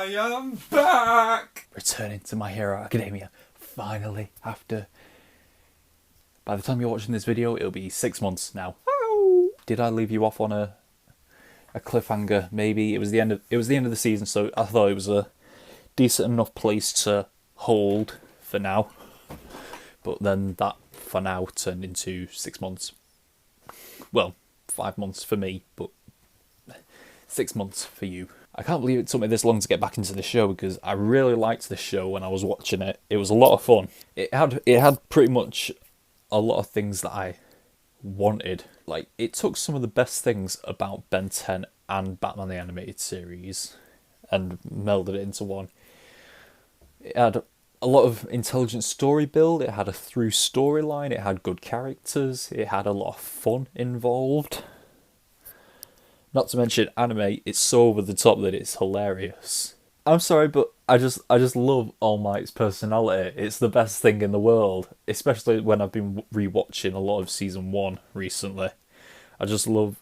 I am back! Returning to My Hero Academia, finally, after... By the time you're watching this video, it'll be 6 months now. Oh. Did I leave you off on a cliffhanger? Maybe. It was the end of the season, so I thought it was a decent enough place to hold for now. But then that, for now, turned into 6 months. Well, 5 months for me, but 6 months for you. I can't believe it took me this long to get back into the show because I really liked the show when I was watching it. It was a lot of fun. It had pretty much a lot of things that I wanted. Like, it took some of the best things about Ben 10 and Batman the Animated Series and melded it into one. It had a lot of intelligent story build, it had a through storyline, it had good characters, it had a lot of fun involved. Not to mention anime, it's so over the top that it's hilarious. I'm sorry, but I just love All Might's personality. It's the best thing in the world, especially when I've been rewatching a lot of season 1 recently. I just love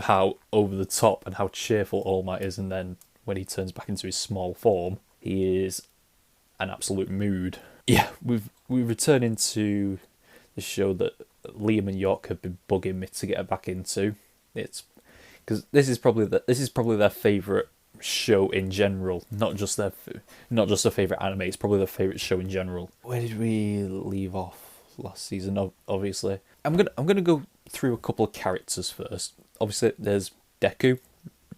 how over the top and how cheerful All Might is, and then when he turns back into his small form, he is an absolute mood. Yeah, we return into the show that Liam and York have been bugging me to get back into. It's because this is probably their favourite show in general, not just a favourite anime. It's probably their favourite show in general. Where did we leave off last season? Obviously, I'm gonna go through a couple of characters first. Obviously, there's Deku,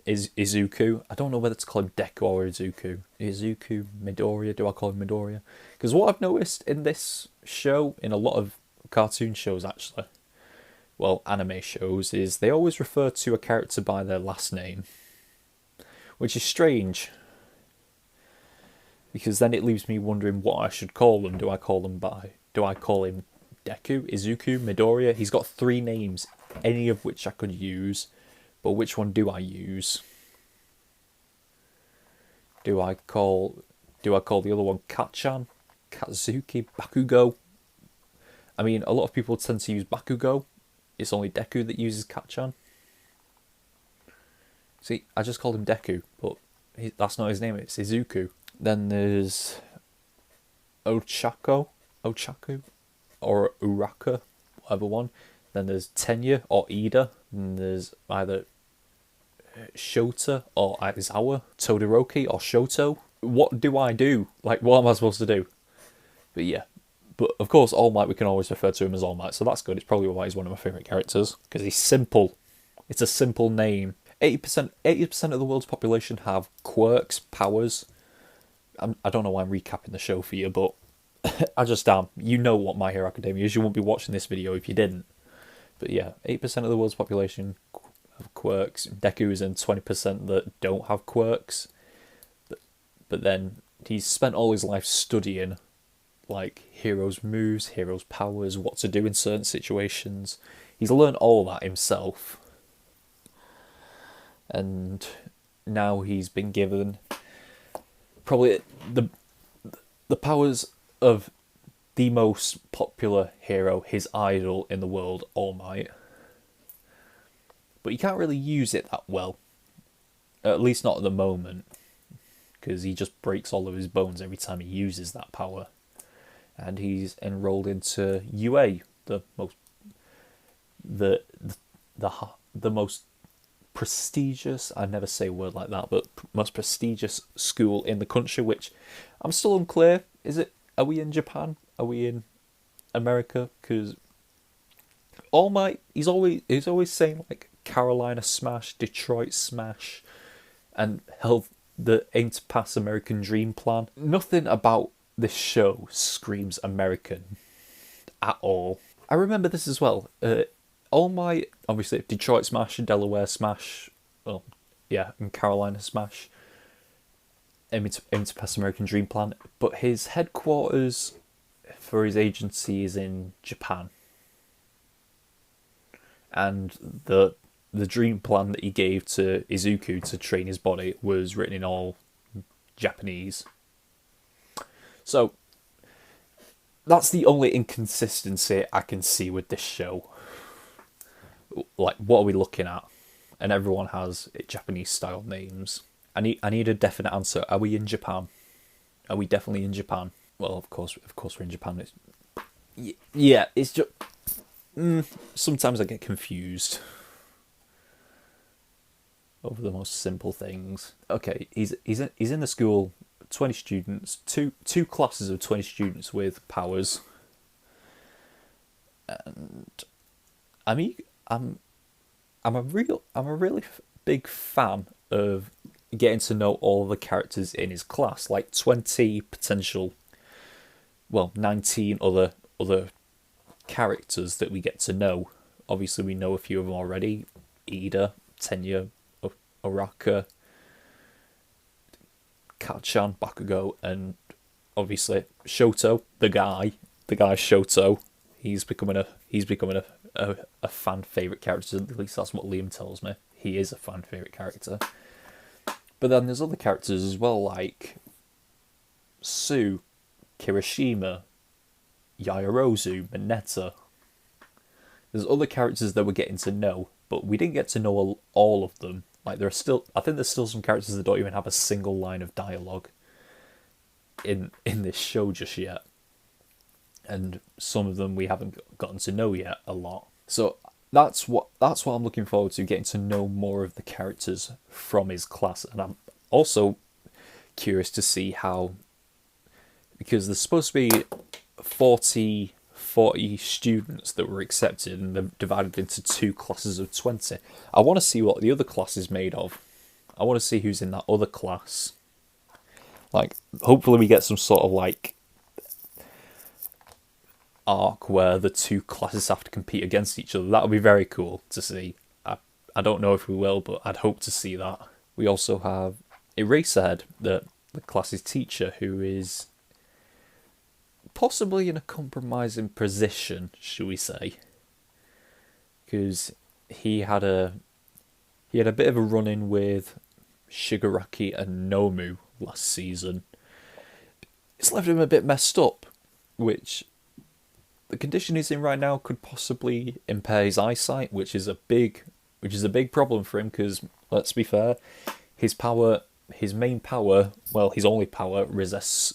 Izuku. I don't know whether to call him Deku or Izuku. Izuku, Midoriya. Do I call him Midoriya? Because what I've noticed in this show, in a lot of cartoon shows actually, well, anime shows, is they always refer to a character by their last name, which is strange, because then it leaves me wondering what I should call them. Do I call him Deku, Izuku, Midoriya? He's got 3 names, any of which I could use, but which one do I use? Do I call the other one Katchan, Katsuki, Bakugo? I mean, a lot of people tend to use Bakugo. It's only Deku that uses Katchan. See, I just called him Deku, but that's not his name, it's Izuku. Then there's Ochaco, or Uraka, whatever one. Then there's Tenya, or Ida. And there's either Shota, or Aizawa, Todoroki, or Shoto. What do I do? Like, what am I supposed to do? But yeah. But of course, All Might, we can always refer to him as All Might, so that's good. It's probably why he's one of my favourite characters, because he's simple. It's a simple name. 80% of the world's population have quirks, powers. I don't know why I'm recapping the show for you, but I just am. You know what My Hero Academia is. You wouldn't be watching this video if you didn't. But yeah, 8% of the world's population have quirks. Deku is in 20% that don't have quirks. But then he's spent all his life studying, like, heroes' moves, heroes' powers, what to do in certain situations. He's learned all that himself. And now he's been given probably the powers of the most popular hero, his idol in the world, All Might. But he can't really use it that well. At least not at the moment. Because he just breaks all of his bones every time he uses that power. And he's enrolled into UA, the most prestigious, I never say a word like that, but most prestigious school in the country, which I'm still unclear. Are we in Japan? Are we in America? Because All Might, he's always saying like Carolina Smash, Detroit Smash, and held the aim to pass American Dream Plan. Nothing about this show screams American at all. I remember this as well. All Might, obviously, Detroit Smash, Delaware Smash, well, yeah, and Carolina Smash, aiming to pass American Dream Plan, but his headquarters for his agency is in Japan. And the dream plan that he gave to Izuku to train his body was written in all Japanese. So, that's the only inconsistency I can see with this show. Like, what are we looking at? And everyone has Japanese style names. I need a definite answer. Are we in Japan? Are we definitely in Japan? Well, of course we're in Japan. Yeah, it's just sometimes I get confused over the most simple things. Okay, he's in the school. 20 students, two classes of 20 students with powers, and I mean I'm a really big fan of getting to know all the characters in his class, like 20 potential, well, 19 other characters that we get to know. Obviously, we know a few of them already: Ida, Tenya, Oraka, Kachan, Bakugo, and obviously Shoto, the guy Shoto. He's becoming a fan favorite character. At least that's what Liam tells me. He is a fan favorite character. But then there's other characters as well, like Sue, Kirishima, Yaoyorozu, Mineta. There's other characters that we're getting to know, but we didn't get to know all of them. Like I think there's still some characters that don't even have a single line of dialogue in this show just yet, and some of them we haven't gotten to know yet a lot. So that's what I'm looking forward to, getting to know more of the characters from his class. And I'm also curious to see how, because there's supposed to be 40 students that were accepted, and they're divided into two classes of 20. I want to see what the other class is made of. I want to see who's in that other class. Like, hopefully we get some sort of like arc where the two classes have to compete against each other. That would be very cool to see. I don't know if we will, but I'd hope to see that. We also have Eraserhead, the class's teacher, who is possibly in a compromising position, shall we say, because he had a bit of a run-in with Shigaraki and Nomu last season. It's left him a bit messed up, which the condition he's in right now could possibly impair his eyesight, which is a big problem for him, because let's be fair, his main power, well, his only power rests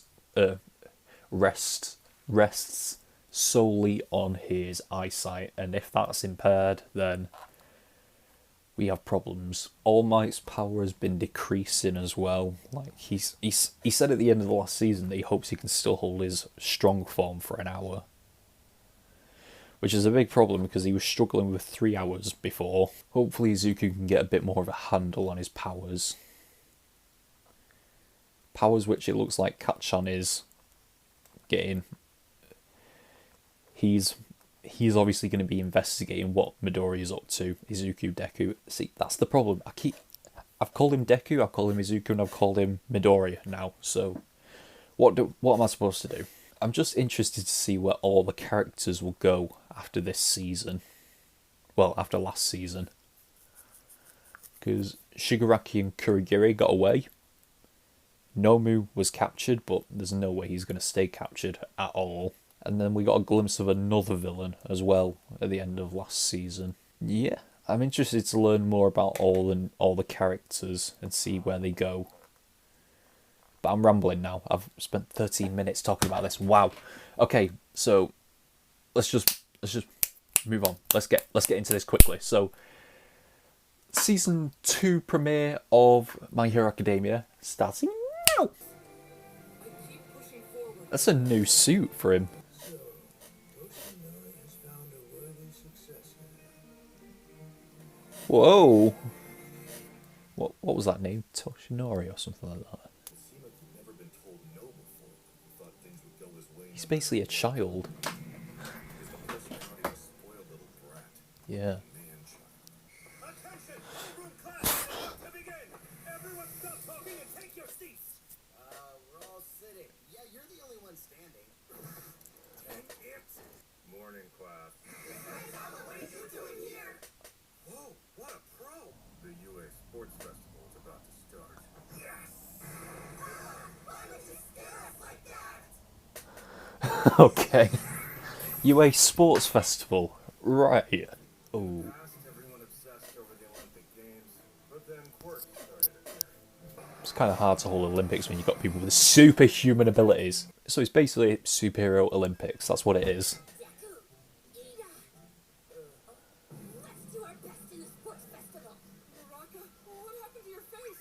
solely on his eyesight, and if that's impaired, then we have problems. All Might's power has been decreasing as well. Like he said at the end of the last season that he hopes he can still hold his strong form for an hour, which is a big problem because he was struggling with 3 hours before. Hopefully Izuku can get a bit more of a handle on his powers. Powers which it looks like Kachan is getting. He's obviously going to be investigating what Midori is up to. Izuku, Deku. See, that's the problem. I've called him Deku, I've called him Izuku, and I've called him Midori now. So what am I supposed to do? I'm just interested to see where all the characters will go after this season. Well, after last season. Because Shigaraki and Kurogiri got away. Nomu was captured, but there's no way he's going to stay captured at all. And then we got a glimpse of another villain as well at the end of last season. Yeah, I'm interested to learn more about all the characters and see where they go. But I'm rambling now. I've spent 13 minutes talking about this. Wow. Okay, so let's just move on. Let's get into this quickly. So, season 2 premiere of My Hero Academia starting now. That's a new suit for him. Whoa. What was that name? Toshinori or something like that. He's basically a child. Yeah. Morning, class. What are you doing here? Whoa, what a pro! The UA Sports Festival is about to start. Yes! Why would you scare us like that? Okay. UA Sports Festival. Right. Oh. Everyone obsessed over the Olympic Games, but then quirks started appearing. kind of hard to hold Olympics when you've got people with superhuman abilities. So it's basically superhero Olympics. That's what it is. Let's do our best in the sports festival. Naraka, what happened to your face?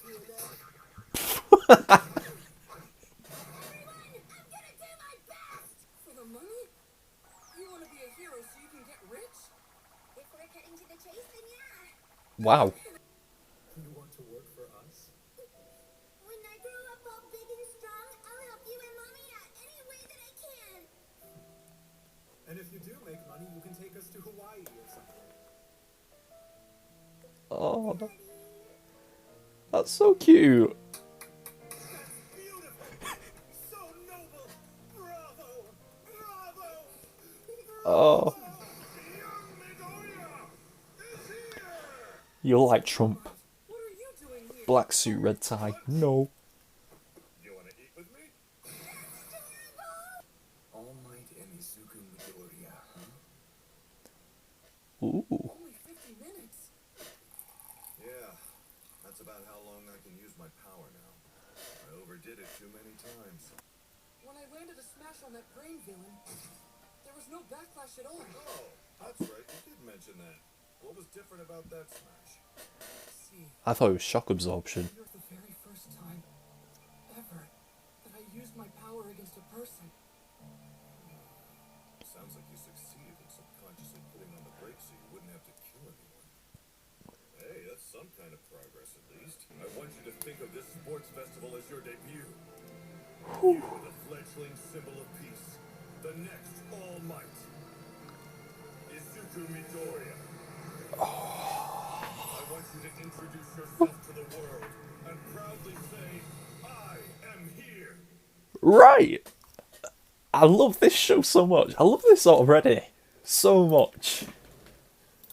Everyone, I'm gonna do my best! For the money? You want to be a hero so you can get rich? If we're cutting to the chase, then yeah. Wow. You want to work for us? When I grow up all big and strong, I'll help you and Mommy out any way that I can. And if you do make money, you can take us to Hawaii or something. Oh, that's so cute. That's beautiful! So noble! Bravo! Bravo! Oh, Young Midoriya is here! you're like Trump. What are you doing here? Black suit, red tie. No. You want to eat with me? All Might and Izuku Midoriya, huh? Ooh. Only 50 minutes. Yeah, that's about how long I can use my power now. I overdid it too many times. When I landed a smash on that brain villain, there was no backlash at all. Oh, that's right. You did mention that. What was different about that smash? See, I thought it was shock absorption. you're the very first time ever that I used my power against a person. Sounds like you succeeded in subconsciously putting on the brakes so you wouldn't have to kill anyone. Hey, that's some kind of progress at least. I want you to think of this sports festival as your debut. You are the fledgling symbol of peace. The next All Might. Izuku Midoriya. I want you to introduce yourself to the world and proudly say, I am here. Right. I love this show so much. I love this already. So much.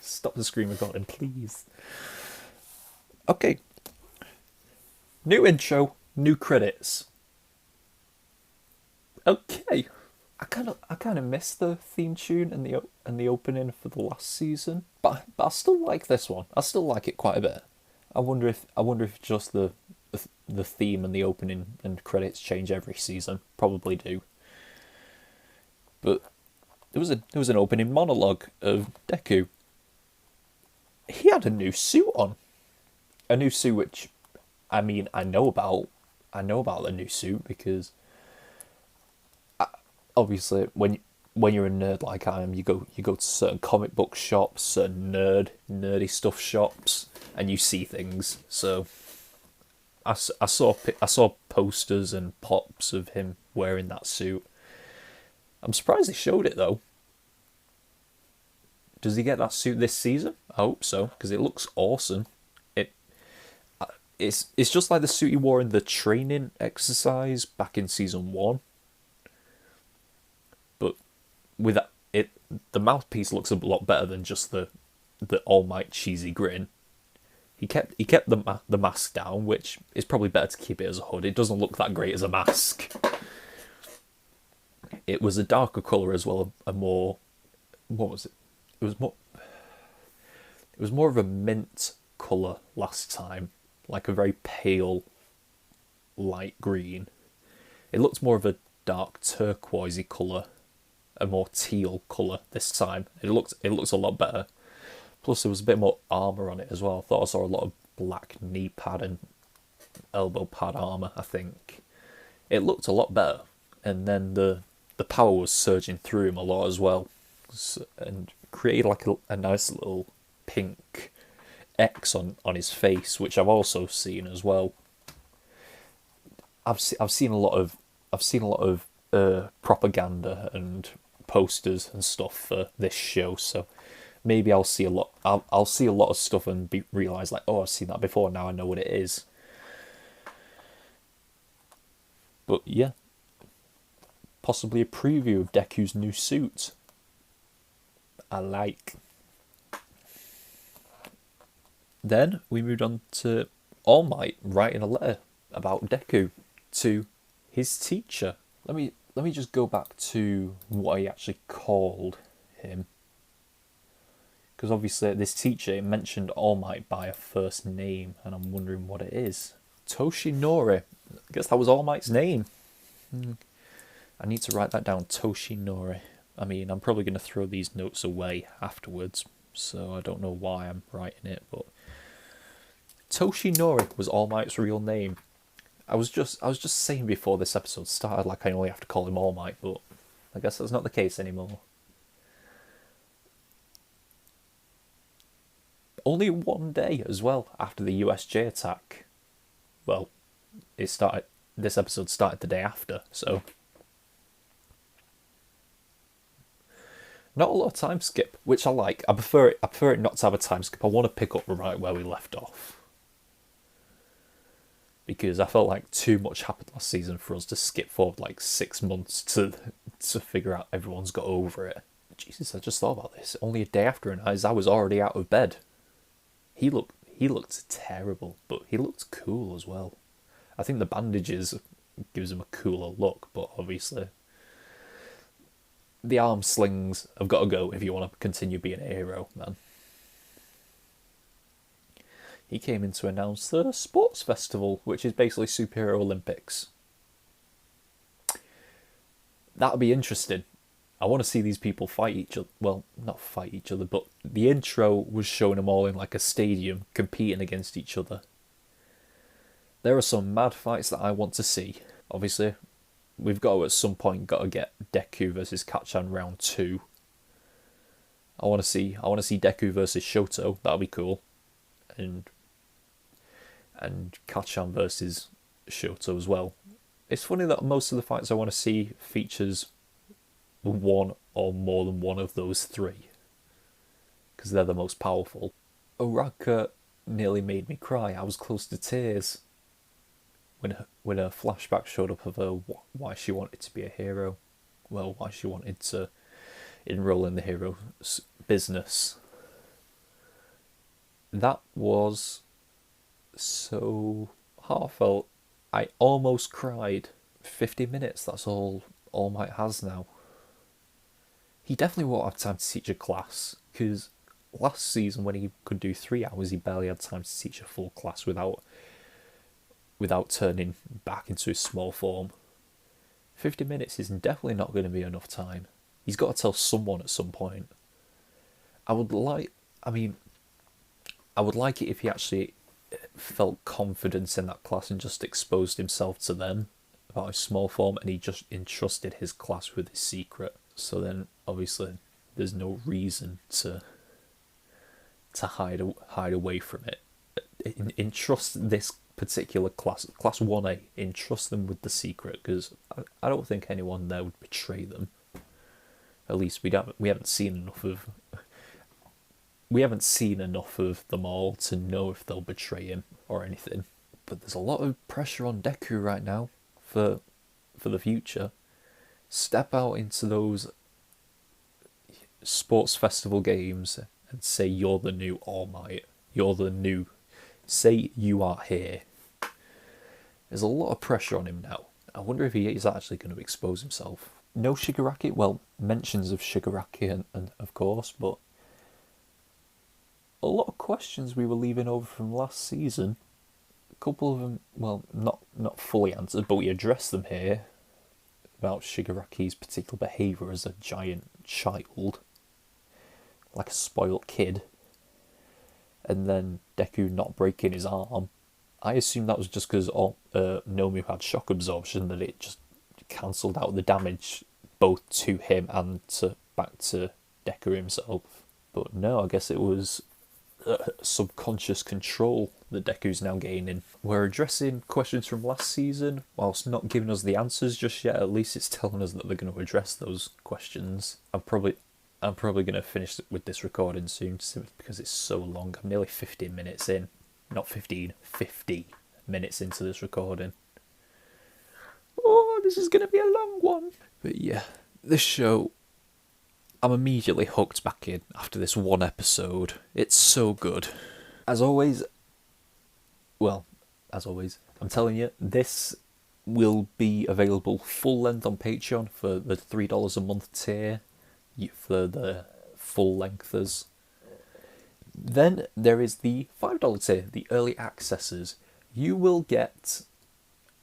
Stop the screen recording, please. Okay. New intro, new credits. Okay. I kind of miss the theme tune and the opening for the last season, but I still like this one. I still like it quite a bit. I wonder if just the theme and the opening and credits change every season. Probably do. But there was an opening monologue of Deku. He had a new suit on, a new suit which, I mean, I know about the new suit because obviously when you're a nerd like I am, you go to certain comic book shops, certain nerdy stuff shops, and you see things. So I saw posters and pops of him wearing that suit. I'm surprised they showed it though. Does he get that suit this season? I hope so, because it looks awesome. It's just like the suit he wore in the training exercise back in season 1. But with it, the mouthpiece looks a lot better than just the All Might cheesy grin. He kept the mask down, which is probably better to keep it as a hood. It doesn't look that great as a mask. It was a darker colour as well, a more, what was it? It was more of a mint colour last time, like a very pale light green. It looks more of a dark turquoisey colour, a more teal colour this time. It looks a lot better. Plus there was a bit more armour on it as well. I thought I saw a lot of black knee pad and elbow pad armour, I think. It looked a lot better. And then the power was surging through him a lot as well. And created like a nice little pink X on his face, which I've also seen as well. I've seen a lot of propaganda and posters and stuff for this show, so maybe I'll see a lot. I'll see a lot of stuff and realize like, oh, I've seen that before. Now I know what it is. But yeah, possibly a preview of Deku's new suit. I like. Then we moved on to All Might writing a letter about Deku to his teacher. Let me just go back to what he actually called him, because obviously this teacher mentioned All Might by a first name, and I'm wondering what it is. Toshinori. I guess that was All Might's name. I need to write that down, Toshinori. I mean, I'm probably going to throw these notes away afterwards, so I don't know why I'm writing it, but Toshinori was All Might's real name. I was just saying before this episode started, like I only have to call him All Might, but I guess that's not the case anymore. Only one day as well after the USJ attack. Well, this episode started the day after, so not a lot of time skip, which I like. I prefer it not to have a time skip. I want to pick up right where we left off, because I felt like too much happened last season for us to skip forward like 6 months to figure out everyone's got over it. Jesus, I just thought about this. Only a day after, and I was already out of bed. He looked terrible, but he looked cool as well. I think the bandages gives him a cooler look, but obviously the arm slings have got to go if you want to continue being a hero, man. He came in to announce the sports festival, which is basically Superhero Olympics. That'll be interesting. I want to see these people fight each other. Well, not fight each other, but the intro was showing them all in like a stadium competing against each other. There are some mad fights that I want to see. Obviously, we've got to at some point get Deku versus Kachan round 2. I want to see Deku versus Shoto. That'll be cool. And Kachan versus Shoto as well. It's funny that most of the fights I want to see features one or more than one of those three, because they're the most powerful. Oraka nearly made me cry. I was close to tears when a flashback showed up of her, why she wanted to be a hero. Well, why she wanted to enroll in the hero's business. That was so heartfelt. I almost cried. 50 minutes, that's all All Might has now. He definitely won't have time to teach a class, because last season when he could do 3 hours, he barely had time to teach a full class without turning back into his small form. 50 minutes is definitely not going to be enough time. He's got to tell someone at some point. I would like it if he actually felt confidence in that class and just exposed himself to them about his small form, and he just entrusted his class with his secret. So then, obviously, there's no reason to hide away from it. Entrust this particular class 1A, entrust them with the secret, because I don't think anyone there would betray them. At least we haven't seen enough of them all to know if they'll betray him or anything. But there's a lot of pressure on Deku right now for the future. Step out into those sports festival games and say you're the new All Might. Say you are here. There's a lot of pressure on him now. I wonder if he is actually going to expose himself. No Shigaraki, well, mentions of Shigaraki and of course, but a lot of questions we were leaving over from last season. A couple of them, well, not fully answered, but we addressed them here. About Shigaraki's particular behaviour as a giant child, like a spoilt kid, and then Deku not breaking his arm. I assume that was just because Nomu had shock absorption, that it just cancelled out the damage both to him and back to Deku himself. But no, I guess it was subconscious control that Deku's now gaining. We're addressing questions from last season, whilst not giving us the answers just yet. At least it's telling us that they're going to address those questions. I'm probably going to finish with this recording soon, simply because it's so long. I'm nearly 15 minutes in. Not 15, 50 minutes into this recording. Oh, this is going to be a long one. But yeah, this show, I'm immediately hooked back in after this one episode. It's so good. As always, I'm telling you, this will be available full length on Patreon for the $3 a month tier, for the full lengthers. Then there is the $5 tier, the early accessors. you will get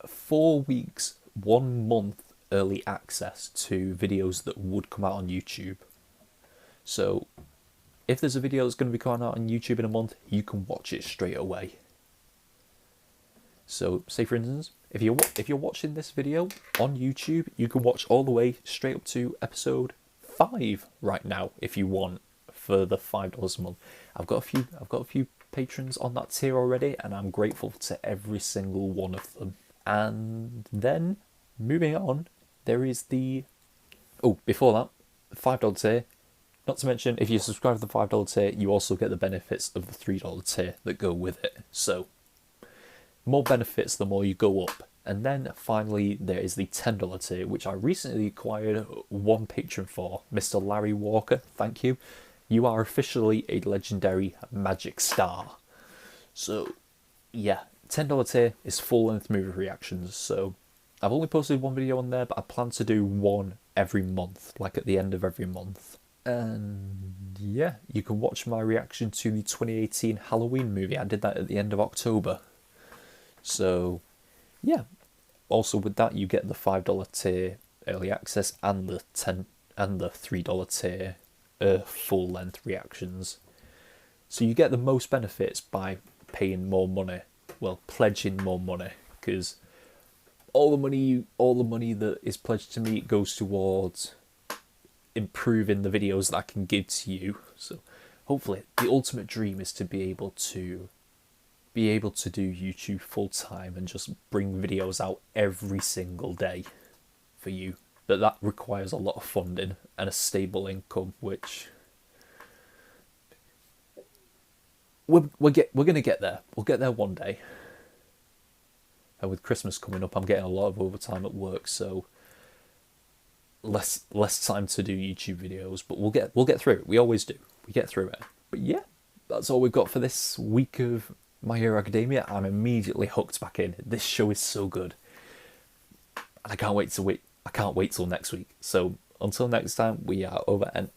4 weeks, 1 month early access to videos that would come out on YouTube. So if there's a video that's going to be coming out on YouTube in a month, you can watch it straight away. So say for instance, if you're watching this video on YouTube, you can watch all the way straight up to episode 5 right now if you want, for the $5 a month. I've got a few patrons on that tier already, and I'm grateful to every single one of them. And then moving on, there is before that, the $5 tier. Not to mention, if you subscribe to the $5 tier, you also get the benefits of the $3 tier that go with it. So more benefits the more you go up. And then finally there is the $10 tier, which I recently acquired one patron for, Mr. Larry Walker. Thank you. You are officially a legendary Magic Star. So yeah, $10 tier is full-length movie reactions. So I've only posted one video on there, but I plan to do one every month, like at the end of every month. And yeah, you can watch my reaction to the 2018 Halloween movie. I did that at the end of October. So yeah, also with that you get the $5 tier early access and the $3 tier full length reactions. So you get the most benefits by paying more money, well, pledging more money, because all the money that is pledged to me goes towards improving the videos that I can give to you. So hopefully the ultimate dream is to be able to do YouTube full time and just bring videos out every single day for you. But that requires a lot of funding and a stable income, which we're gonna get there. We'll get there one day. And with Christmas coming up, I'm getting a lot of overtime at work, so less time to do YouTube videos. But we'll get through it. We always do. We get through it. But yeah, that's all we've got for this week of My Hero Academia. I'm immediately hooked back in. This show is so good, and I can't wait till next week. So until next time, we are over and